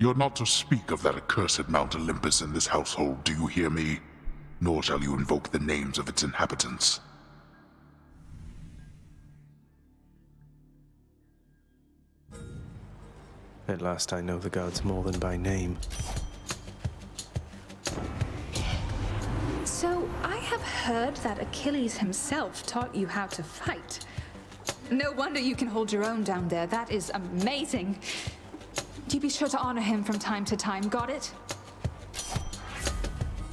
You're not to speak of that accursed Mount Olympus in this household, do you hear me? Nor shall you invoke the names of its inhabitants. At last I know the gods more than by name. So, I have heard that Achilles himself taught you how to fight. No wonder you can hold your own down there. That is amazing. Do be sure to honor him from time to time, got it?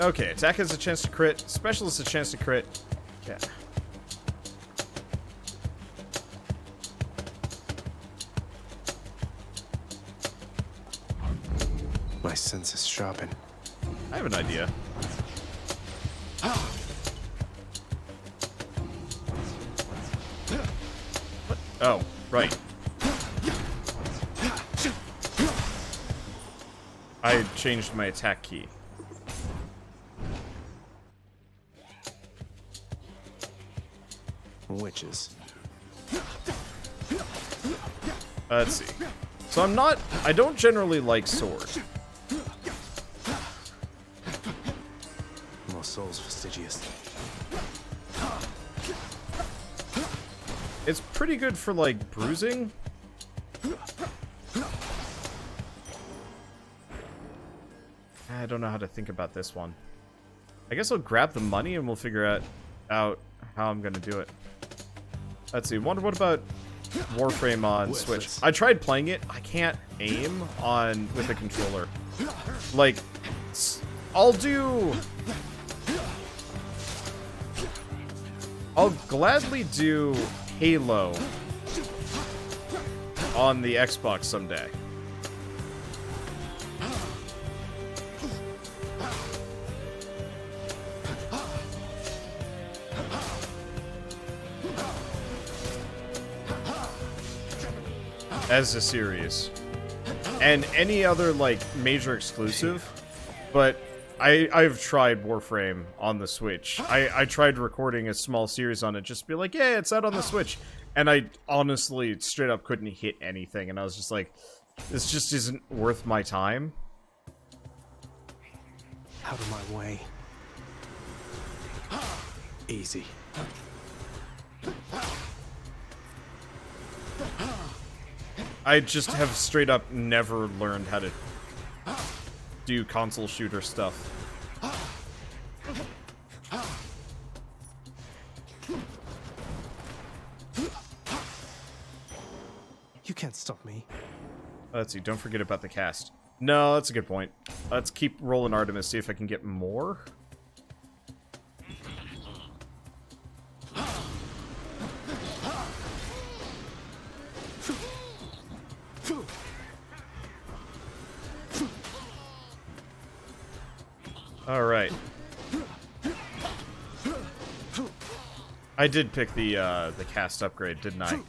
Okay, attack has a chance to crit, special has a chance to crit. Yeah. My senses sharpen. I have an idea. What? Oh, right. I changed my attack key. Witches. Let's see. So I don't generally like sword. More souls for Stygius. It's pretty good for, like, bruising. I don't know how to think about this one. I guess I'll grab the money and we'll figure out how I'm gonna do it. Let's see. Wonder what about Warframe on Switch? I tried playing it. I can't aim with the controller. Like, I'll gladly do Halo on the Xbox someday. As a series. And any other, like, major exclusive. But I've tried Warframe on the Switch. I tried recording a small series on it just to be like, yeah, it's out on the Switch. And I honestly, straight up couldn't hit anything. And I was just like, this just isn't worth my time. Out of my way. Easy. I just have straight up never learned how to do console shooter stuff. You can't stop me. Let's see, don't forget about the cast. No, that's a good point. Let's keep rolling Artemis, see if I can get more. Alright. I did pick the cast upgrade, didn't I?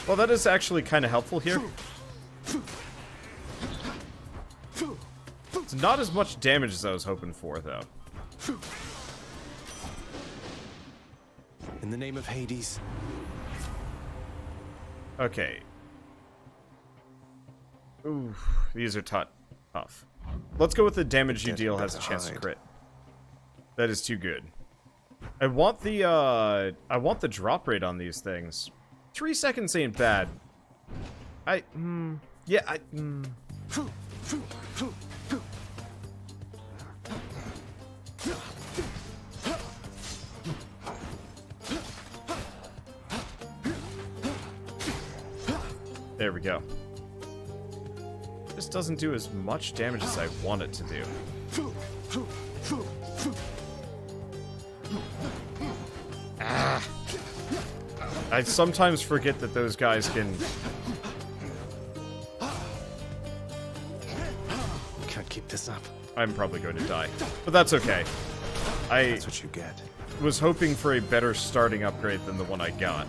Well, that is actually kind of helpful here. It's not as much damage as I was hoping for, though. In the name of Hades. Okay. Ooh, these are tough. Let's go with the damage you deal has a chance to crit. That is too good. I want the drop rate on these things. 3 seconds ain't bad. There we go. This doesn't do as much damage as I want it to do. Ah. I sometimes forget that those guys can... Can't keep this up. I'm probably going to die. But that's okay. That's what you get. Was hoping for a better starting upgrade than the one I got.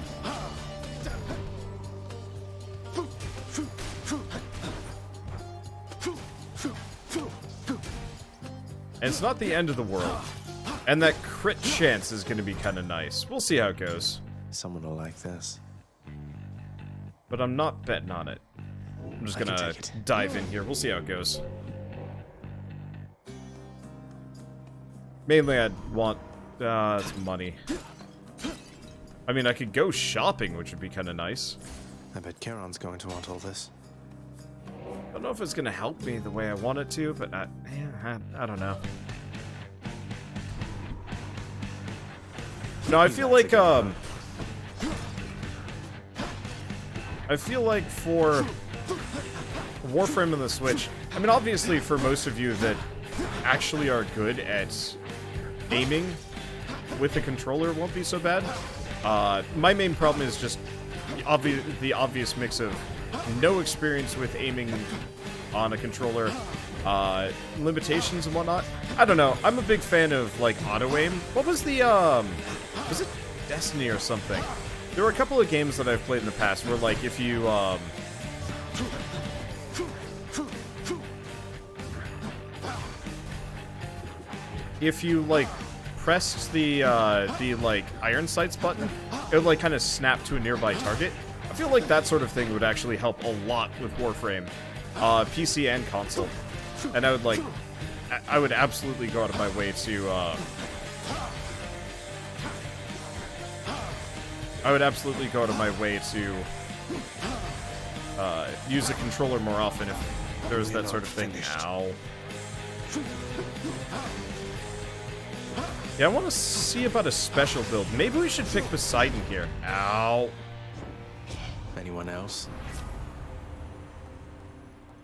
And it's not the end of the world. And that crit chance is going to be kind of nice. We'll see how it goes. Someone will like this. But I'm not betting on it. I'm just I can gonna take it. dive in here. We'll see how it goes. Mainly, I'd want some money. I mean, I could go shopping, which would be kind of nice. I bet Charon's going to want all this. I don't know if it's gonna help me the way I want it to, but I don't know. No, I feel like for Warframe on the Switch, I mean, obviously for most of you that actually are good at aiming with the controller, it won't be so bad. My main problem is just the obvious mix of no experience with aiming on a controller, limitations and whatnot. I don't know. I'm a big fan of, like, auto-aim. What was the, was it Destiny or something? There were a couple of games that I've played in the past where, like, if you, like, pressed the like, iron sights button, it would, like, kind of snap to a nearby target. I feel like that sort of thing would actually help a lot with Warframe, PC and console. And I would, like, I would absolutely go out of my way to, use a controller more often if there was that sort of thing. Ow. Yeah, I want to see about a special build. Maybe we should pick Poseidon here. Ow. Anyone else?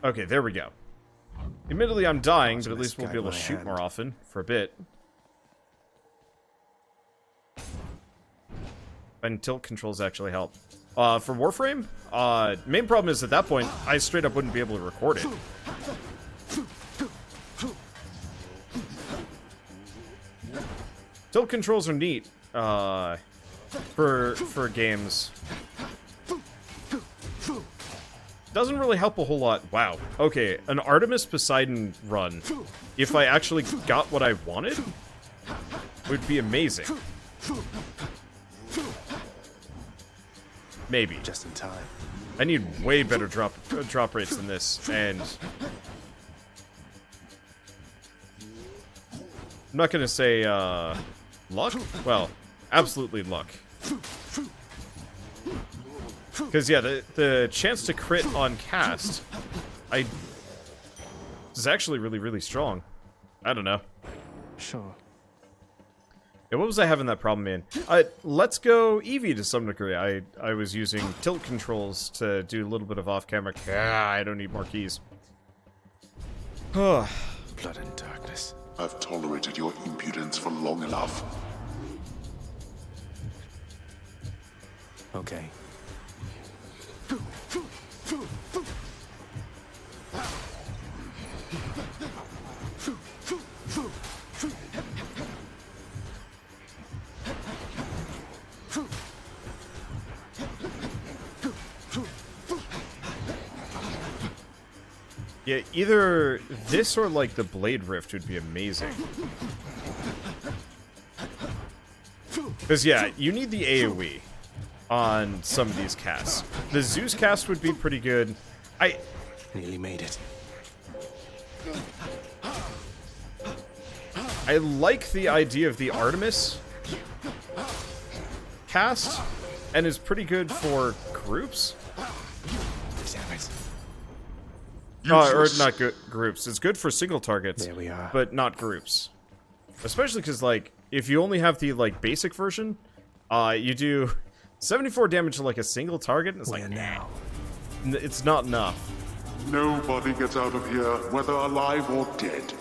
Okay, there we go. Admittedly, I'm dying, but at least we'll be able to Guide my shoot hand. more often for a bit. And tilt controls actually help. For Warframe, main problem is at that point, I straight up wouldn't be able to record it. Tilt controls are neat, for games. Doesn't really help a whole lot. Wow. Okay, an Artemis Poseidon run, if I actually got what I wanted, would be amazing. Maybe. Just in time. I need way better drop rates than this, and I'm not gonna say luck. Well, absolutely luck. Because yeah, the chance to crit on cast, is actually really strong. I don't know. Sure. Yeah, what was I having that problem in? Let's go Eevee to some degree. I was using tilt controls to do a little bit of off-camera. I don't need more keys. Blood and darkness. I've tolerated your impudence for long enough. Okay. Yeah, either this or like the Blade Rift would be amazing. Because yeah, you need the AoE on some of these casts. The Zeus cast would be pretty good. Nearly made it. I like the idea of the Artemis cast, and is pretty good for groups. Damn it. Or not groups. It's good for single targets, There we are. but not groups. Especially because, like, if you only have the, like, basic version, you do 74 damage to, like, a single target, and it's like, Where now? It's not enough. Nobody gets out of here, whether alive or dead.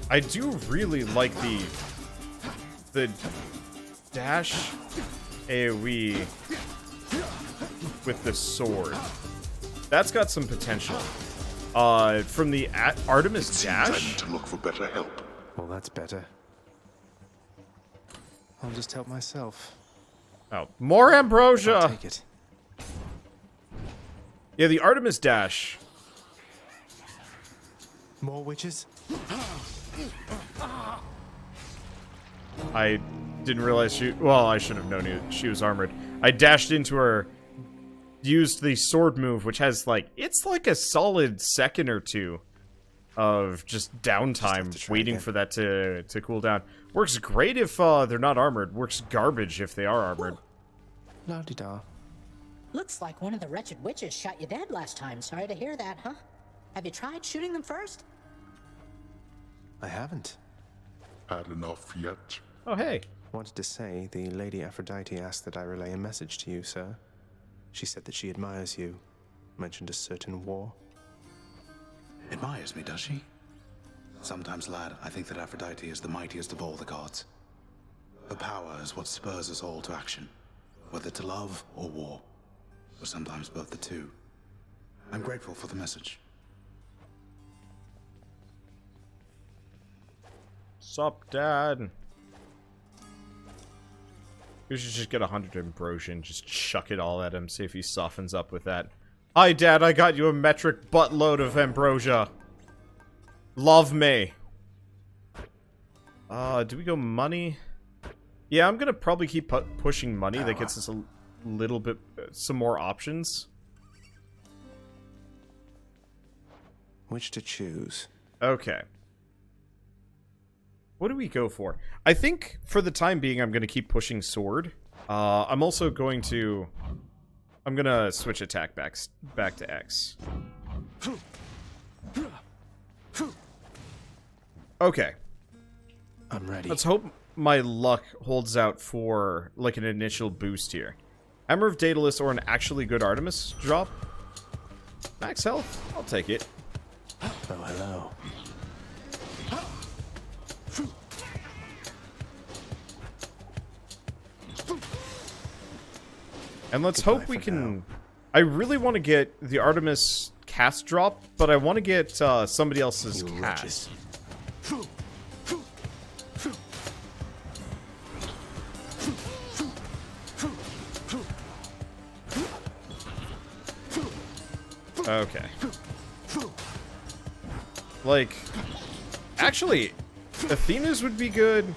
I do really like the dash AoE with the sword. That's got some potential. From the Artemis Seems I Dash? need to look for better help. Well, that's better. I'll just help myself. Oh, more I'll ambrosia! take it. Yeah, the Artemis Dash. More witches? I didn't realize she... Well, I should have known she was armored. I dashed into her, used the sword move, which has, like... It's like a solid second or two of just downtime waiting for that to cool down. Works great if they're not armored. Works garbage if they are armored. La-di-da. Looks like one of the wretched witches shot you dead last time. Sorry to hear that, huh? Have you tried shooting them first? I haven't. Had enough yet? Oh, hey. Wanted to say, the Lady Aphrodite asked that I relay a message to you, sir. She said that she admires you. Mentioned a certain war. Admires me, does she? Sometimes, lad, I think that Aphrodite is the mightiest of all the gods. Her power is what spurs us all to action, whether to love or war, or sometimes both the two. I'm grateful for the message. Sup, Dad? We should just get 100 ambrosia and just chuck it all at him, see if he softens up with that. Hi, Dad, I got you a metric buttload of ambrosia. Love me. Do we go money? Yeah, I'm gonna probably keep pushing money. That gets us a little bit, some more options. Which to choose? Okay. What do we go for? I think for the time being, I'm gonna keep pushing sword. I'm also going to... I'm gonna switch attack back to X. Okay. I'm ready. Let's hope my luck holds out for, like, an initial boost here. Hammer of Daedalus or an actually good Artemis drop? Max health? I'll take it. Oh, hello. And let's Goodbye hope we for can... now. I really want to get the Artemis cast drop, but I want to get somebody else's You cast. wretches. Okay. Like, actually, Athena's would be good.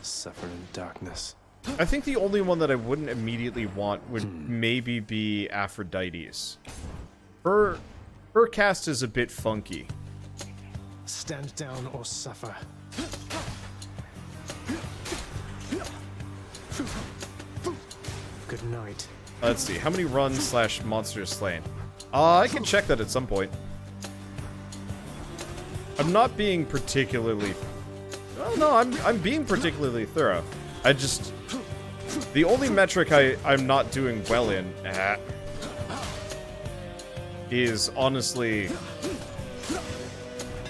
Suffer in darkness. I think the only one that I wouldn't immediately want would maybe be Aphrodite's. Her cast is a bit funky. Stand down or suffer. Good night. Let's see, how many runs / monsters slain? I can check that at some point. I'm not being particularly... Well, no, I'm being particularly thorough. I just... The only metric I'm not doing well in is honestly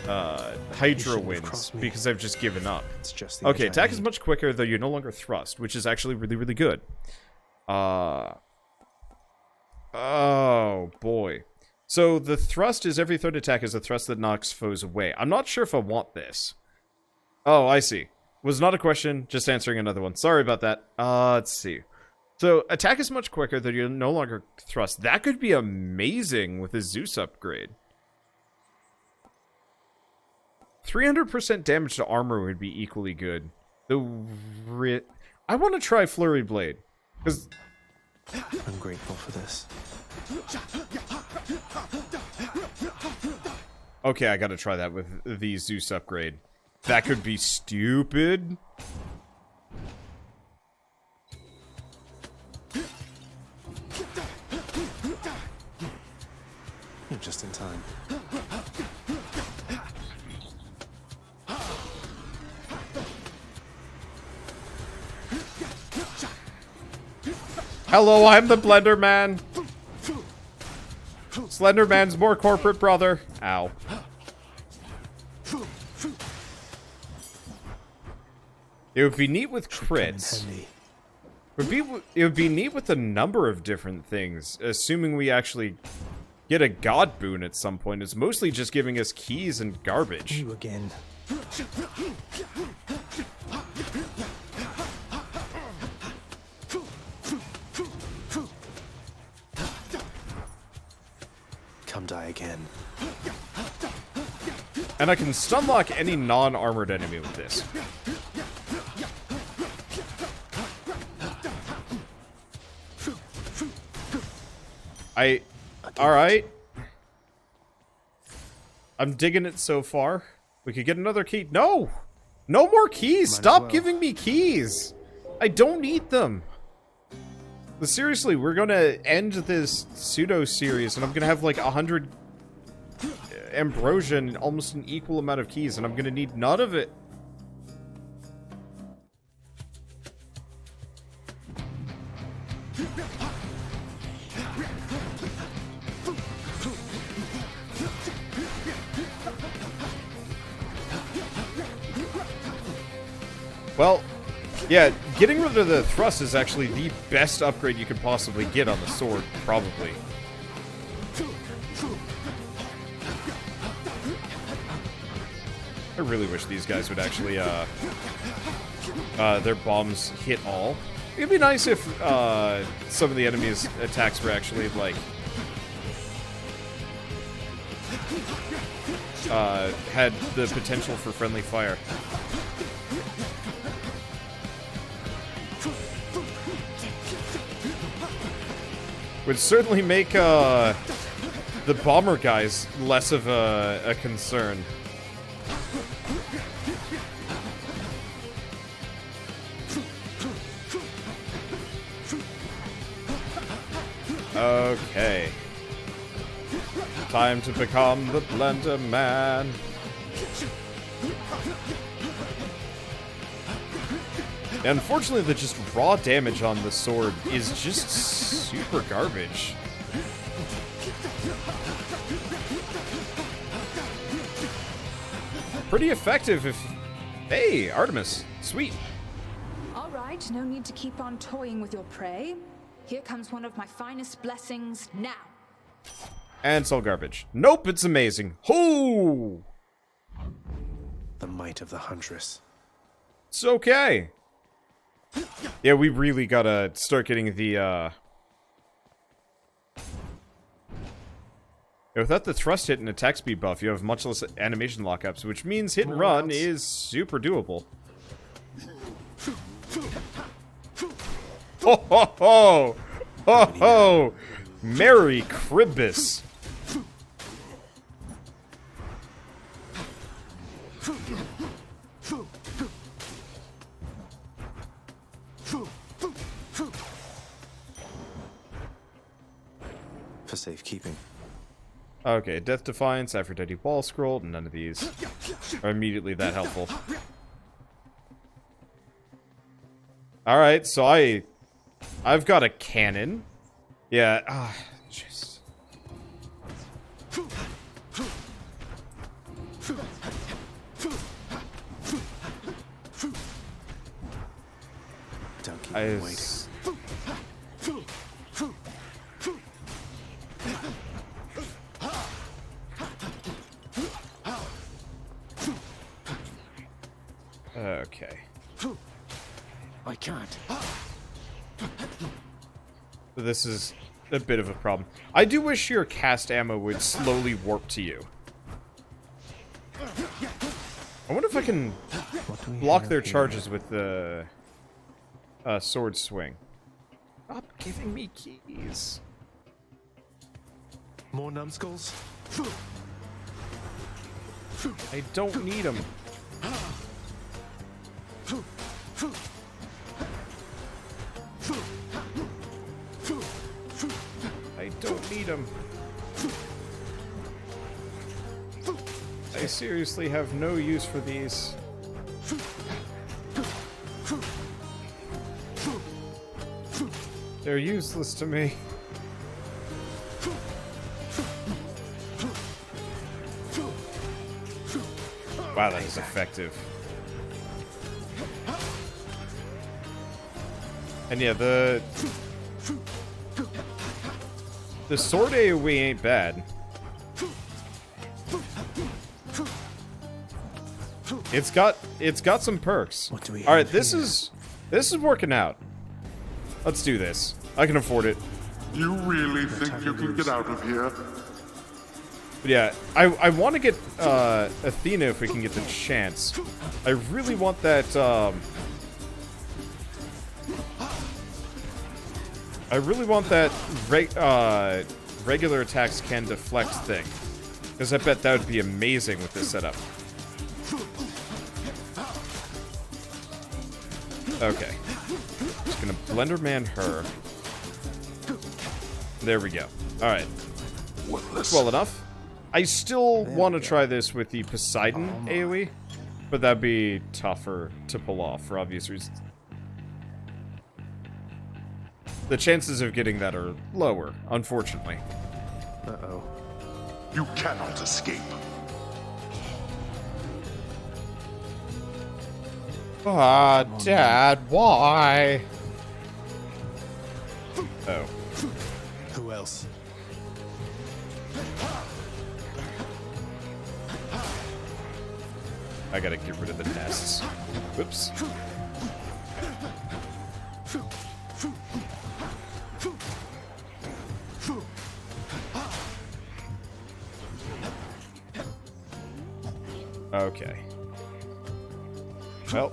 Hydra wins, because I've just given up. It's just the Okay, edge I attack is need. much quicker, though you're no longer thrust, which is actually really, really good. Oh, boy. So the thrust is every third attack is a thrust that knocks foes away. I'm not sure if I want this. Oh, I see. Was not a question, just answering another one. Sorry about that. Let's see. So, attack is much quicker, though you're no longer thrust. That could be amazing with a Zeus upgrade. 300% damage to armor would be equally good. I want to try Flurry Blade. Because... I'm grateful for this. Okay, I gotta try that with the Zeus upgrade. That could be stupid. You're just in time. Hello, I'm the Blenderman. Slenderman's more corporate brother. Ow. It would be neat with crits. Handy. It would be neat with a number of different things, assuming we actually get a god boon at some point. It's mostly just giving us keys and garbage. You again. Come die again. And I can stunlock any non-armored enemy with this. Alright. I'm digging it so far. We could get another key. No! No more keys! Stop giving me keys! I don't need them! But seriously, we're gonna end this pseudo-series, and I'm gonna have like 100 ambrosia and almost an equal amount of keys, and I'm gonna need none of it. Well, yeah, getting rid of the thrust is actually the best upgrade you could possibly get on the sword, probably. I really wish these guys would actually, their bombs hit all. It'd be nice if, some of the enemies' attacks were actually, like, had the potential for friendly fire. Would certainly make, the bomber guys less of a concern. Okay. Time to become the Blenderman. Unfortunately, the just raw damage on the sword is just super garbage. Pretty effective if... Hey, Artemis. Sweet. All right, no need to keep on toying with your prey. Here comes one of my finest blessings now. And it's all garbage. Nope, it's amazing. Ho! The might of the Huntress. It's okay. Yeah, we really gotta start getting the, Yeah, without the thrust hit and attack speed buff, you have much less animation lockups, which means hit and run is super doable. Ho ho ho! Ho ho! Merry Cribbus! For safekeeping. Okay, Death Defiance, Aphrodite Wall Scroll, none of these are immediately that helpful. Alright, so I've got a cannon. Yeah, jeez. Don't keep me waiting. Okay. I can't. This is a bit of a problem. I do wish your cast ammo would slowly warp to you. I wonder if I can block their charges with the sword swing. Stop giving me keys. More numbskulls? I don't need them. I don't need them. I seriously have no use for these. They're useless to me. Wow, that is effective. And yeah, The sword AoE ain't bad. It's got some perks. What do we All right, have this here? is working out. Let's do this. I can afford it. You really think you can get out of here? But yeah, I want to get Athena if we can get the chance. I really want that. I really want that regular attacks can deflect thing, because I bet that would be amazing with this setup. Okay, just gonna Blenderman her. There we go. All right, well enough. I still want to try this with the Poseidon AoE, but that'd be tougher to pull off for obvious reasons. The chances of getting that are lower, unfortunately. Uh-oh. You cannot escape. Ah, Dad, why? Oh. Who else? I gotta get rid of the nests. Whoops. Okay. Well.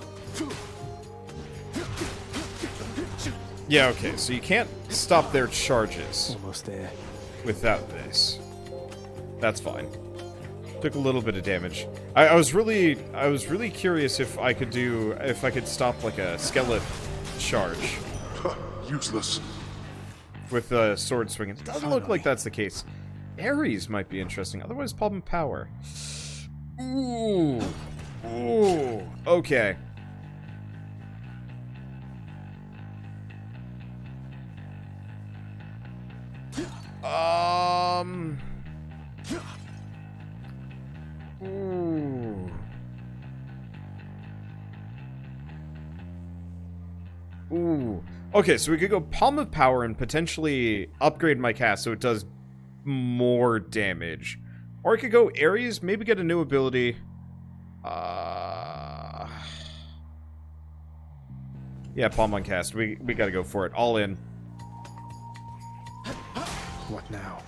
Yeah, okay, so you can't stop their charges Almost there. without this. That's fine. Took a little bit of damage. I was really curious if I could stop like a skeleton charge Useless. with a sword swinging. It doesn't look like that's the case. Ares might be interesting. Otherwise, problem power. Ooh. Ooh. Okay. Ooh. Ooh. Okay, so we could go Palm of Power and potentially upgrade my cast so it does more damage. Or I could go Ares, maybe get a new ability. Yeah, Palm on cast. We gotta go for it. All in. What now?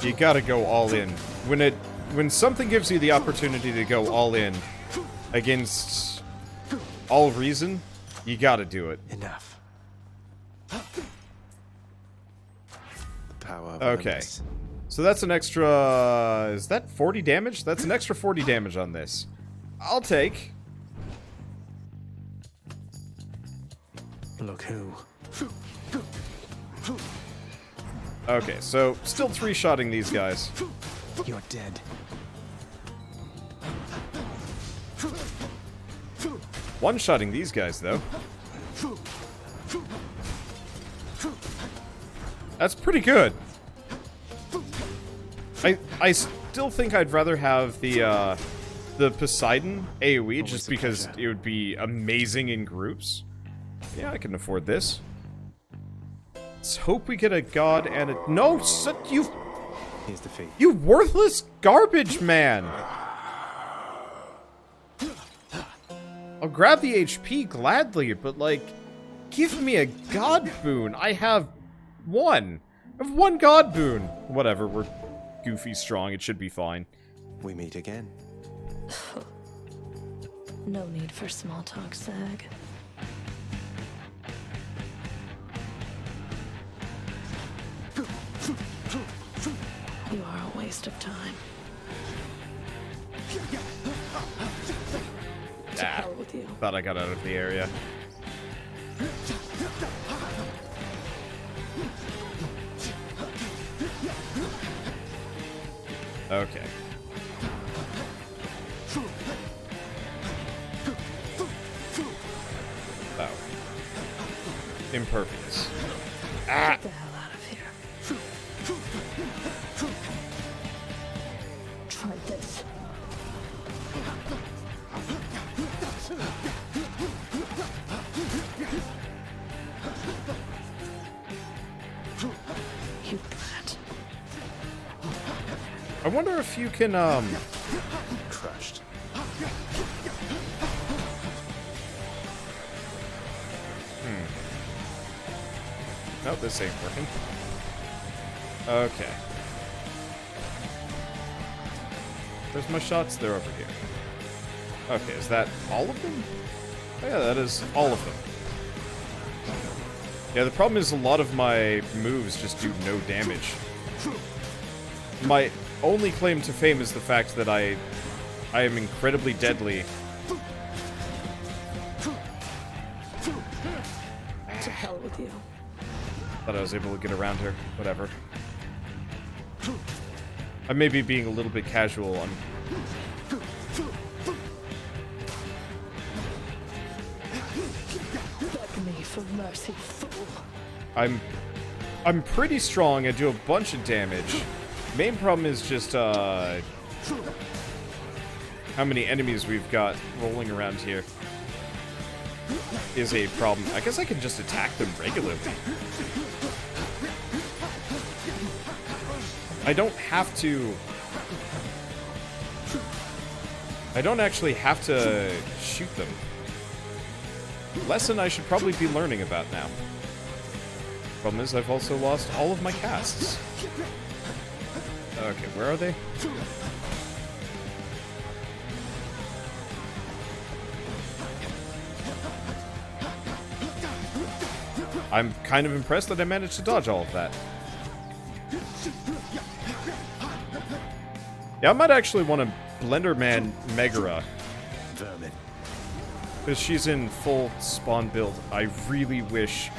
You gotta go all in. When something gives you the opportunity to go all in against all reason, you gotta do it. Enough. The power of Okay. limits. So that's an extra... Is that 40 damage? That's an extra 40 damage on this. I'll take. Look who. Okay, so still three-shotting these guys. You're dead. One-shotting these guys, though. That's pretty good. I still think I'd rather have the Poseidon AoE just because it would be amazing in groups. Yeah, I can afford this. Let's hope we get a god and a... No, you... Here's the fee. You worthless garbage man! I'll grab the HP gladly, but, like, give me a god boon. I have one. I have one god boon. Whatever, we're goofy strong. It should be fine. We meet again. No need for small talk, Zag. You are a waste of time. To hell with you. Thought I got out of the area. Okay. Oh. Impervious. Ah! Get the hell out of here. I wonder if you can, Crushed. No, this ain't working. Okay. There's my shots. They're over here. Okay, is that all of them? Oh, yeah, that is all of them. Yeah, the problem is a lot of my moves just do no damage. My only claim to fame is the fact that I am incredibly deadly. To hell with you. Thought I was able to get around her. Whatever. I may be being a little bit casual on... Beg me for mercy, fool. I'm pretty strong. I do a bunch of damage. Main problem is just, how many enemies we've got rolling around here is a problem. I guess I can just attack them regularly. I don't have to... I don't actually have to shoot them. Lesson I should probably be learning about now. Problem is, I've also lost all of my casts. Okay, where are they? I'm kind of impressed that I managed to dodge all of that. Yeah, I might actually want to Blenderman Megara. Vermin. Because she's in full spawn build. I really wish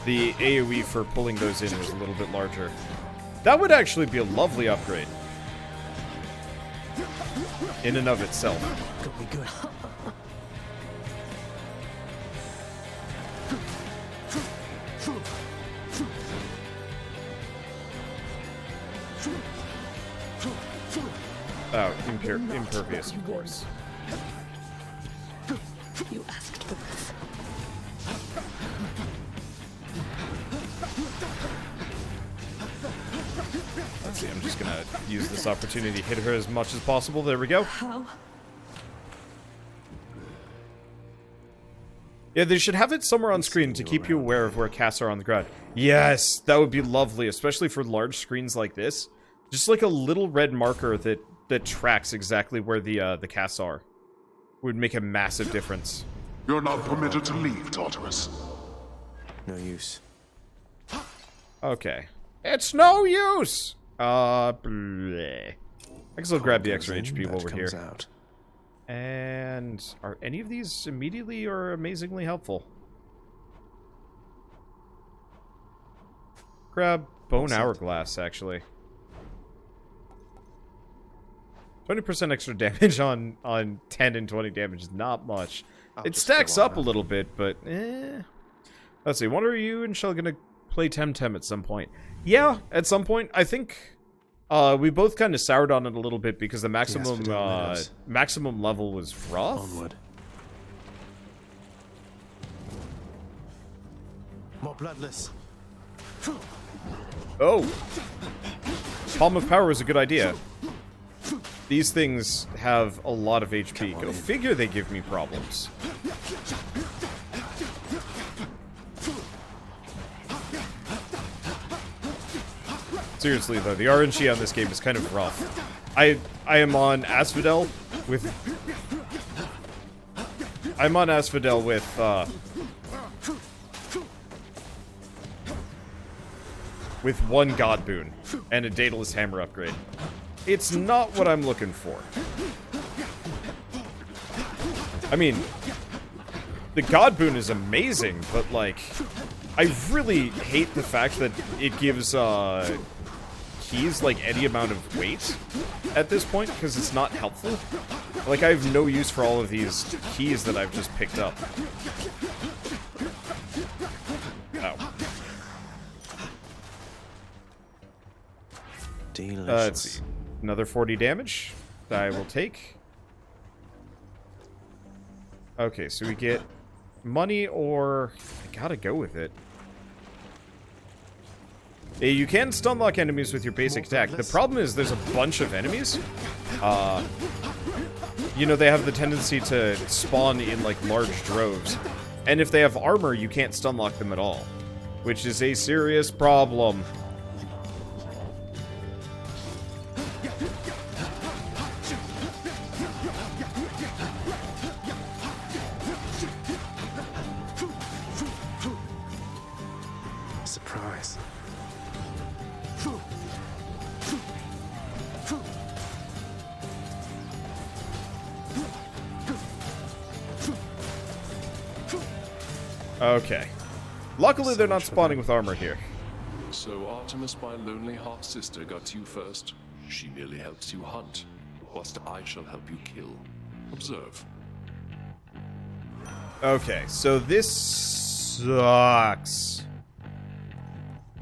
the AoE for pulling those in was a little bit larger. That would actually be a lovely upgrade. In and of itself. Could be good. Oh, impervious, of course. You asked for this. Let's see, I'm just gonna use this opportunity to hit her as much as possible. There we go. How? Yeah, they should have it somewhere on screen to keep you aware of where casts are on the ground. Yes, that would be lovely, especially for large screens like this. Just like a little red marker that tracks exactly where the casts are. Would make a massive difference. You're not permitted to leave, Tartarus. No use. Okay. It's no use! Bleh. I guess I'll grab the extra HP while we're here. Out. And are any of these immediately or amazingly helpful? Grab Bone Hourglass, actually. 20% extra damage on 10 and 20 damage is not much. It stacks up a little bit, but eh. Let's see, what are you and Shell gonna play Temtem at some point? Yeah, at some point. I think we both kind of soured on it a little bit because the maximum level was rough. Onward. More bloodless. Oh! Palm of Power is a good idea. These things have a lot of HP. Go figure they give me problems. Seriously though, the RNG on this game is kind of rough. I am on Asphodel with... I'm on Asphodel with one God Boon and a Daedalus Hammer upgrade. It's not what I'm looking for. I mean, the God Boon is amazing, but like, I really hate the fact that it gives keys like any amount of weight at this point, because it's not helpful. Like, I have no use for all of these keys that I've just picked up. Oh. Delicious. Let's see. Another 40 damage that I will take. Okay, so we get money or... I gotta go with it. You can stun lock enemies with your basic attack. The problem is there's a bunch of enemies. You know, they have the tendency to spawn in, like, large droves. And if they have armor, you can't stun lock them at all. Which is a serious problem. Surprise. Okay. Luckily, they're not spawning with armor here. So Artemis, my lonely half-sister, got you first. She merely helps you hunt, whilst I shall help you kill. Observe. Okay, so this sucks.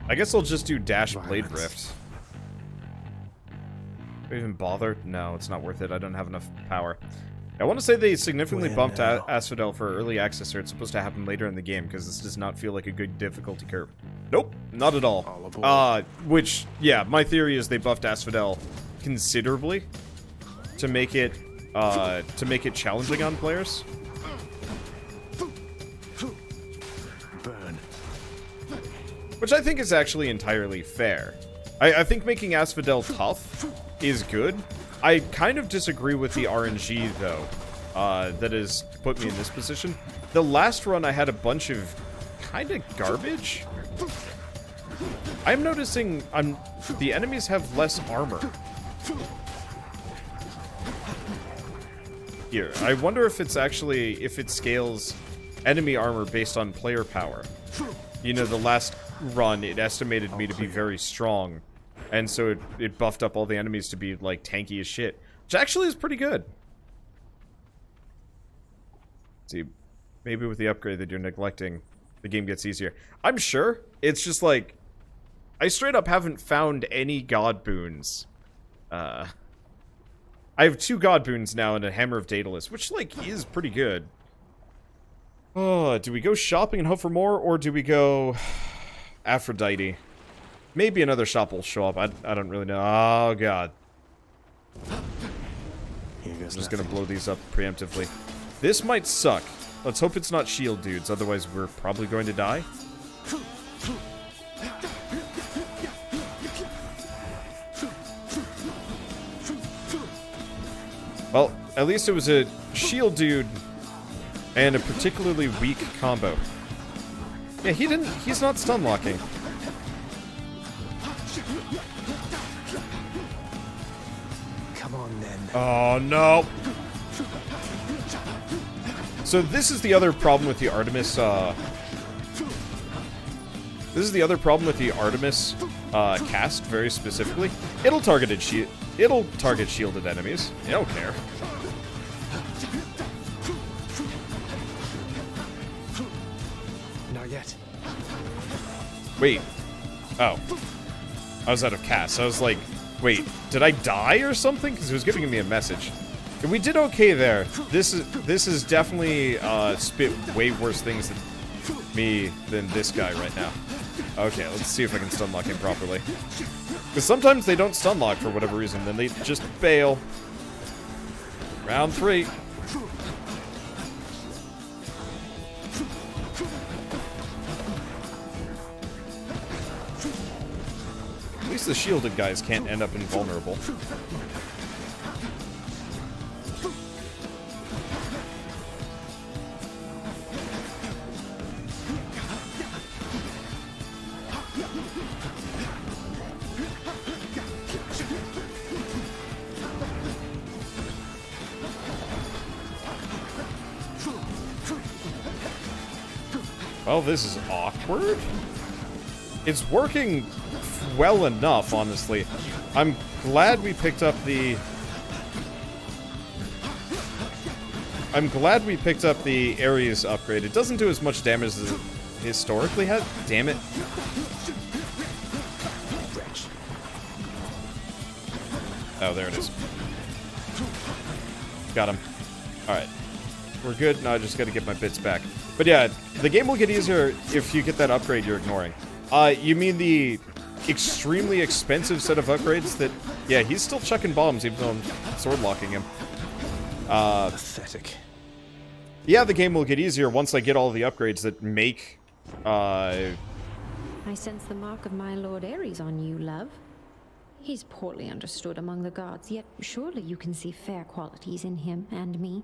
I guess I'll just do Dash Blade Rift. Do I even bother? No, it's not worth it. I don't have enough power. I want to say they significantly bumped Asphodel for early access, or it's supposed to happen later in the game, because this does not feel like a good difficulty curve. Nope, not at all. Which, yeah, my theory is they buffed Asphodel considerably to make it challenging on players. Burn. Which I think is actually entirely fair. I think making Asphodel tough is good. I kind of disagree with the RNG, though, that has put me in this position. The last run, I had a bunch of kind of garbage. I'm noticing the enemies have less armor. Here, I wonder if it's actually, if it scales enemy armor based on player power. You know, the last run, it estimated me to be very strong. And so it buffed up all the enemies to be, like, tanky as shit. Which actually is pretty good. See, maybe with the upgrade that you're neglecting, the game gets easier. I'm sure. It's just, like, I straight up haven't found any god boons. I have 2 god boons now and a Hammer of Daedalus, which, like, is pretty good. Oh, do we go shopping and hope for more, or do we go Aphrodite? Maybe another shop will show up. I don't really know. Oh, God. I'm just gonna blow these up preemptively. This might suck. Let's hope it's not shield dudes, otherwise we're probably going to die. Well, at least it was a shield dude and a particularly weak combo. Yeah, he's not stun locking. Come on, then. Oh, no. So this is the other problem with the Artemis, cast, very specifically. It'll target shielded enemies. I don't care. Not yet. Wait. Oh. I was out of cast. I was like, wait, did I die or something? Because it was giving me a message. And we did okay there. This is definitely spit way worse things than me than this guy right now. Okay, let's see if I can stun lock him properly. Because sometimes they don't stun lock for whatever reason, then they just fail. Round 3. At least the shielded guys can't end up invulnerable. Well, this is awkward. It's working well enough, honestly. I'm glad we picked up the... Ares upgrade. It doesn't do as much damage as it historically has. Damn it. Oh, there it is. Got him. Alright. We're good. Now I just gotta get my bits back. But yeah, the game will get easier if you get that upgrade you're ignoring. You mean the extremely expensive set of upgrades that, yeah, he's still chucking bombs even though I'm sword locking him. Pathetic. Yeah, the game will get easier once I get all the upgrades that make, I sense the mark of my Lord Ares on you, love. He's poorly understood among the gods, yet surely you can see fair qualities in him and me.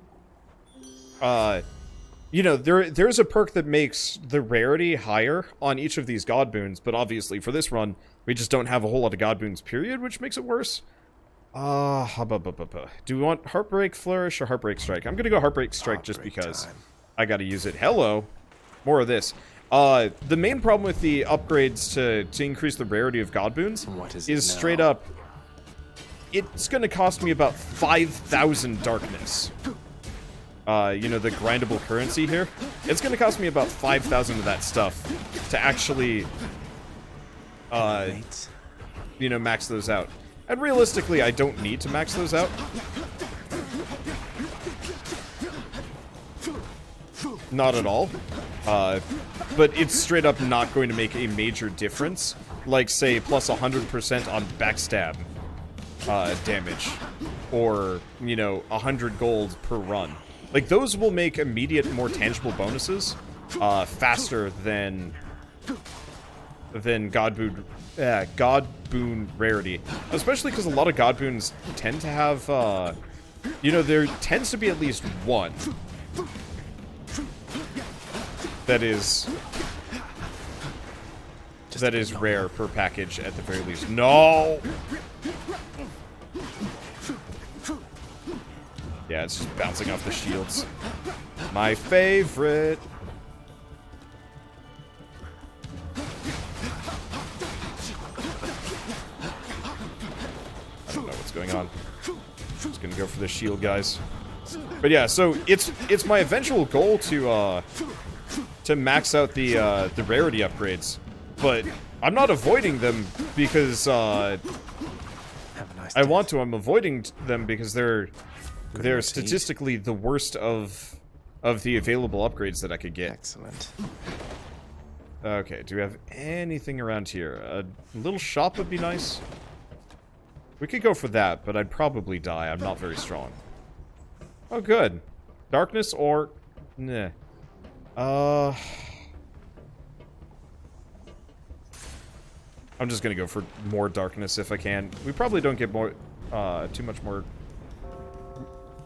You know, there's a perk that makes the rarity higher on each of these god boons, but obviously for this run, we just don't have a whole lot of god boons, period, which makes it worse. Do we want Heartbreak Flourish or Heartbreak Strike? I'm gonna go Heartbreak Strike just because I gotta use it. Hello! More of this. The main problem with the upgrades to increase the rarity of god boons is straight up, it's gonna cost me about 5,000 darkness. You know, the grindable currency here. It's gonna cost me about 5,000 of that stuff to actually, you know, max those out. And realistically, I don't need to max those out. Not at all. But it's straight up not going to make a major difference. Like, say, plus 100% on backstab damage. Or, you know, 100 gold per run. Like, those will make immediate, more tangible bonuses faster than God Boon rarity. Especially because a lot of God Boons tend to have, you know, there tends to be at least one that is rare per package at the very least. No! Yeah, it's just bouncing off the shields. My favorite. I don't know what's going on. Just gonna go for the shield, guys. But yeah, so it's my eventual goal to max out the rarity upgrades, but I'm not avoiding them because I want to. I'm avoiding them because they're statistically the worst of the available upgrades that I could get. Excellent. Okay, do we have anything around here? A little shop would be nice. We could go for that, but I'd probably die. I'm not very strong. Oh, good. Darkness or... Nah. I'm just gonna go for more darkness if I can. We probably don't get more...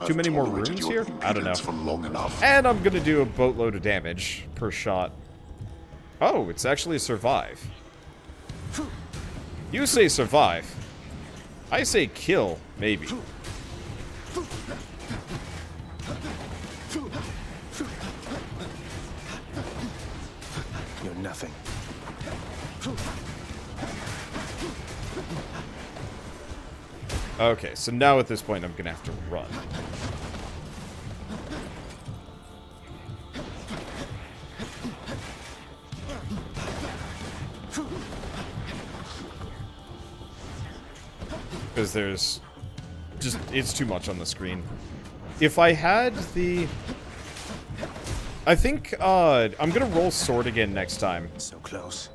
too many more runes here? I don't know. For long enough. And I'm gonna do a boatload of damage per shot. Oh, it's actually survive. You say survive. I say kill, maybe. You're nothing. Okay, so now at this point I'm gonna have to run. Because there's just, it's too much on the screen. If I had the... I think, I'm gonna roll sword again next time. So close.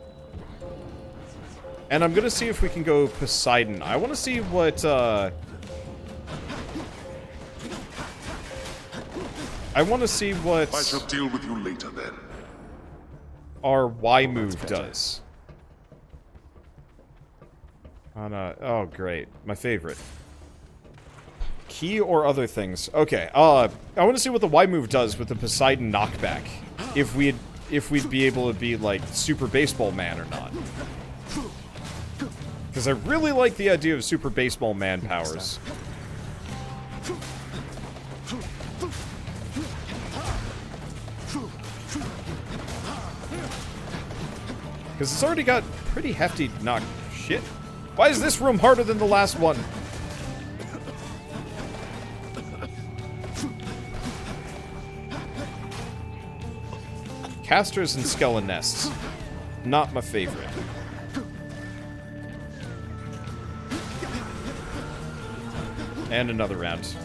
And I'm gonna see if we can go Poseidon. I want to see what, I want to see what... I shall deal with you later, then. Our Y move does. Oh, great. My favorite. Key or other things. Okay, I want to see what the Y move does with the Poseidon knockback. If we'd be able to be, like, Super Baseball Man or not. Because I really like the idea of Super Baseball Man powers. Because it's already got pretty hefty knock... Shit. Why is this room harder than the last one? Casters and skeleton nests. Not my favorite. And another round.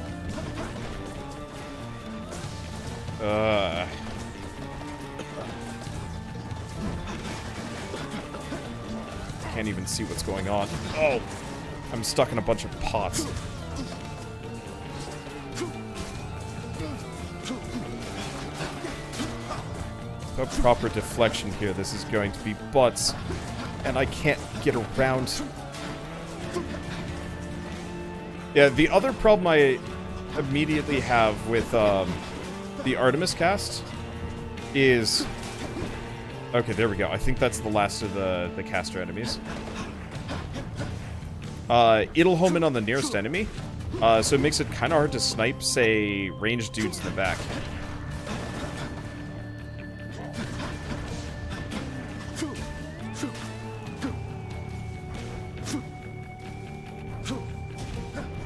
can't even see what's going on. Oh! I'm stuck in a bunch of pots. No proper deflection here. This is going to be butts. And I can't get around. Yeah, the other problem I immediately have with the Artemis cast is... Okay, there we go. I think that's the last of the caster enemies. It'll home in on the nearest enemy, so it makes it kind of hard to snipe, say, ranged dudes in the back.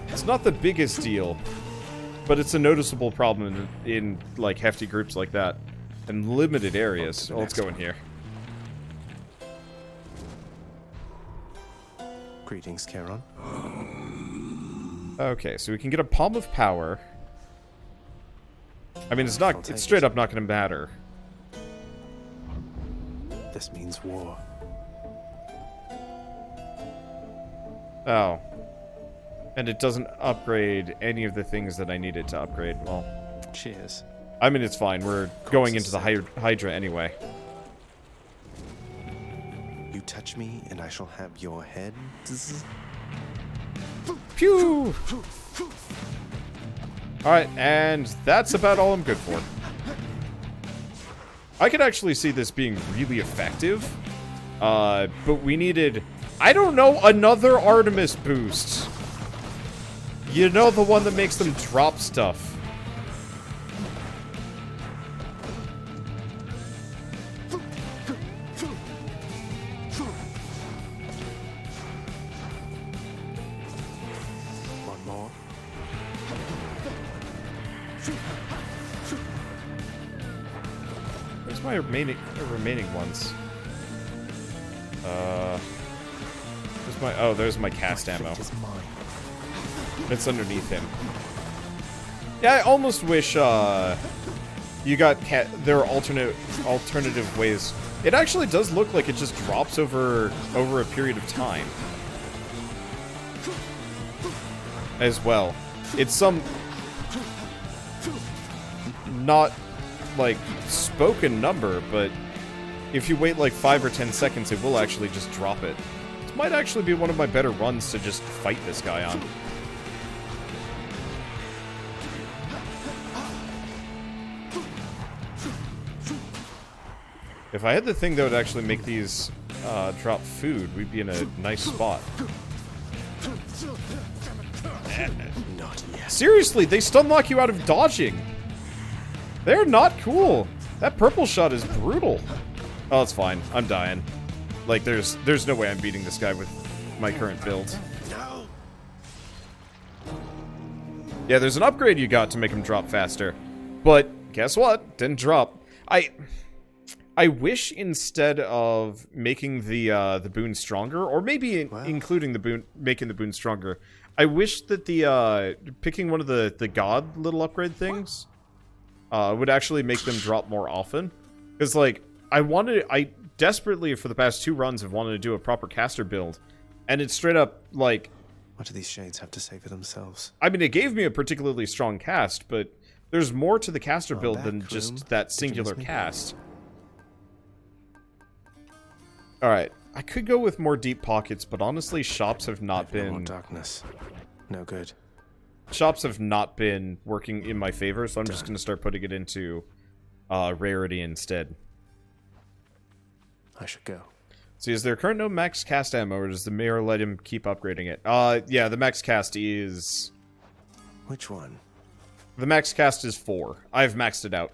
It's not the biggest deal, but it's a noticeable problem in like, hefty groups like that. In limited areas. Well, let's go in here. Greetings, Charon. Okay, so we can get a Palm of Power. I mean, it's straight up not going to matter. This means war. Oh. And it doesn't upgrade any of the things that I needed to upgrade. Well, cheers. I mean, it's fine. We're going into the Hydra anyway. You touch me, and I shall have your head. Pew! Alright, and that's about all I'm good for. I could actually see this being really effective. But we needed, I don't know, another Artemis boost. You know, the one that makes them drop stuff. One more. Where's my remaining ones? Where's my... Oh, there's my cast ammo. It's underneath him. Yeah, I almost wish, you got there are alternative ways. It actually does look like it just drops over a period of time. As well. It's some... not, like, spoken number, but if you wait like 5 or 10 seconds, it will actually just drop it. This might actually be one of my better runs to just fight this guy on. If I had the thing that would actually make these drop food, we'd be in a nice spot. Not yet. Seriously, they stun lock you out of dodging. They're not cool. That purple shot is brutal. Oh, it's fine. I'm dying. Like, there's no way I'm beating this guy with my current build. Yeah, there's an upgrade you got to make him drop faster. But, guess what? Didn't drop. I wish instead of making the boon stronger, or maybe including the boon, making the boon stronger, I wish that the picking one of the god little upgrade things would actually make them drop more often. Because like I desperately for the past 2 runs have wanted to do a proper caster build, and it's straight up like, what do these shades have to say for themselves? I mean, it gave me a particularly strong cast, but there's more to the caster build than just that singular cast. Alright, I could go with more deep pockets, but honestly, shops have not been... More darkness. No good. Shops have not been working in my favor, so I'm just going to start putting it into rarity instead. I should go. See, is there current no max cast ammo, or does the mayor let him keep upgrading it? Yeah, the max cast is... Which one? The max cast is 4. I've maxed it out.